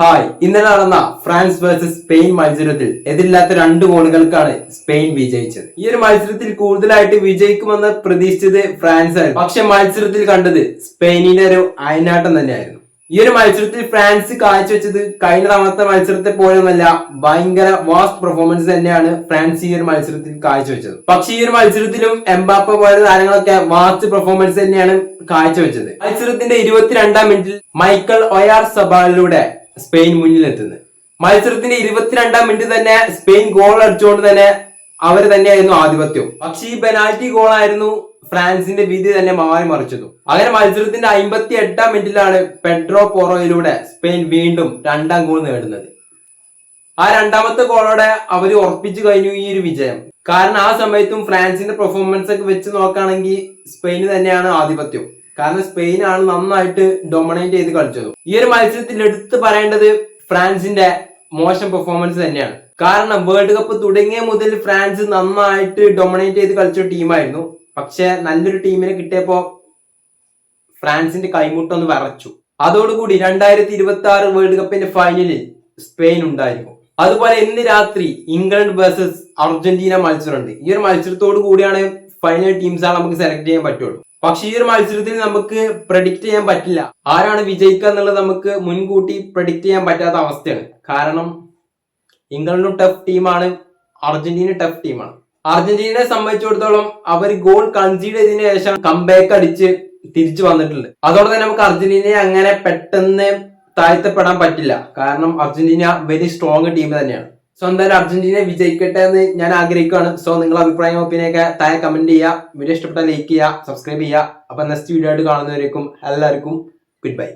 Hi, ഇന്നലെ നടന്ന France versus Spain മത്സരത്തിൽ എതിരില്ലാത്ത 2 ഗോളുകൾക്കാണ് സ്പെയിൻ വിജയിച്ചത്. ഈ ഒരു മത്സരത്തിൽ കൂടുതലായിട്ട് വിജയിക്കുമെന്ന് പ്രതീക്ഷിച്ചത് ഫ്രാൻസ് ആയിരുന്നു. പക്ഷെ മത്സരത്തിൽ കണ്ടത് സ്പെയിനിന്റെ ഒരു അയനാട്ടം തന്നെയായിരുന്നു. ഈ ഒരു മത്സരത്തിൽ ഫ്രാൻസ് കാഴ്ചവെച്ചത് കഴിഞ്ഞ തവണത്തെ മത്സരത്തെ പോലെയൊന്നല്ല, ഭയങ്കര വാസ്റ്റ് പെർഫോമൻസ് തന്നെയാണ് ഫ്രാൻസ് ഈ ഒരു മത്സരത്തിൽ കാഴ്ചവെച്ചത്. പക്ഷെ ഈ ഒരു മത്സരത്തിലും എംബാപ്പ പോലുള്ള താരങ്ങളൊക്കെ വാസ്റ്റ് പെർഫോമൻസ് തന്നെയാണ് കാഴ്ചവെച്ചത്. മത്സരത്തിന്റെ 22-ാം മിനിറ്റിൽ മൈക്കൽ ഒയാർ സബാലിലൂടെ സ്പെയിൻ മുന്നിലെത്തുന്നത്. മത്സരത്തിന്റെ 22-ാം മിനിറ്റ് തന്നെ സ്പെയിൻ ഗോൾ അടിച്ചുകൊണ്ട് തന്നെ അവർ തന്നെയായിരുന്നു ആധിപത്യം. പക്ഷെ ഈ പെനാൽറ്റി ഗോളായിരുന്നു ഫ്രാൻസിന്റെ വിധി തന്നെ മാറി മറിച്ചത്. അങ്ങനെ മത്സരത്തിന്റെ 58-ാം മിനിറ്റിലാണ് പെഡ്രോ പോറോയിലൂടെ സ്പെയിൻ വീണ്ടും 2ാം ഗോൾ നേടുന്നത്. ആ 2ാമത്തെ ഗോളോടെ അവർ ഉറപ്പിച്ചു കഴിഞ്ഞു ഈ ഒരു വിജയം. കാരണം ആ സമയത്തും ഫ്രാൻസിന്റെ പെർഫോമൻസ് ഒക്കെ വെച്ച് നോക്കുകയാണെങ്കിൽ സ്പെയിന് തന്നെയാണ് ആധിപത്യം. കാരണം സ്പെയിനാണ് നന്നായിട്ട് ഡൊമിനേറ്റ് ചെയ്ത് കളിച്ചത്. ഈ ഒരു മത്സരത്തിൽ എടുത്തു പറയേണ്ടത് ഫ്രാൻസിന്റെ മോശം പെർഫോമൻസ് തന്നെയാണ്. കാരണം വേൾഡ് കപ്പ് തുടങ്ങിയ മുതൽ ഫ്രാൻസ് നന്നായിട്ട് ഡൊമിനേറ്റ് ചെയ്ത് കളിച്ച ടീമായിരുന്നു. പക്ഷെ നല്ലൊരു ടീമിനെ കിട്ടിയപ്പോ ഫ്രാൻസിന്റെ കൈമുട്ടൊന്ന് വിറച്ചു. അതോടുകൂടി 2026 വേൾഡ് കപ്പിന്റെ ഫൈനലിൽ സ്പെയിൻ ഉണ്ടായിരിക്കും. അതുപോലെ ഇന്ന് രാത്രി ഇംഗ്ലണ്ട് വേഴ്സസ് അർജന്റീന മത്സരമുണ്ട്. ഈ ഒരു മത്സരത്തോടു കൂടിയാണ് ഫൈനൽ ടീംസാണ് നമുക്ക് സെലക്ട് ചെയ്യാൻ പറ്റുള്ളൂ. പക്ഷെ ഈ ഒരു മത്സരത്തിൽ നമുക്ക് പ്രഡിക്റ്റ് ചെയ്യാൻ പറ്റില്ല ആരാണ് വിജയിക്കുക എന്നുള്ളത്. നമുക്ക് മുൻകൂട്ടി പ്രഡിക്റ്റ് ചെയ്യാൻ പറ്റാത്ത അവസ്ഥയാണ്. കാരണം ഇംഗ്ലണ്ടും ടഫ് ടീമാണ്, അർജന്റീന ടഫ് ടീമാണ്. അർജന്റീനയെ സംബന്ധിച്ചിടത്തോളം അവർ ഗോൾ കൺസീഡ് ചെയ്തതിനു ശേഷം കംബാക്ക് അടിച്ച് തിരിച്ചു വന്നിട്ടുണ്ട്. അതോടെ തന്നെ നമുക്ക് അർജന്റീനയെ അങ്ങനെ പെട്ടെന്ന് താഴ്ത്തപ്പെടാൻ പറ്റില്ല. കാരണം അർജന്റീന വെരി സ്ട്രോങ് ടീം തന്നെയാണ്. സോ എന്തായാലും അർജന്റീന വിജയിക്കട്ടെ എന്ന് ഞാൻ ആഗ്രഹിക്കുകയാണ്. സോ നിങ്ങളുടെ അഭിപ്രായം ഒപ്പീനിയൊക്കെ താഴെ കമന്റ് ചെയ്യുക. വീഡിയോ ഇഷ്ടപ്പെട്ടാൽ ലൈക്ക് ചെയ്യുക, സബ്സ്ക്രൈബ് ചെയ്യുക. അപ്പൊ നെക്സ്റ്റ് വീഡിയോ ആയിട്ട് കാണുന്നവരേക്കും എല്ലാവർക്കും ഗുഡ് ബൈ.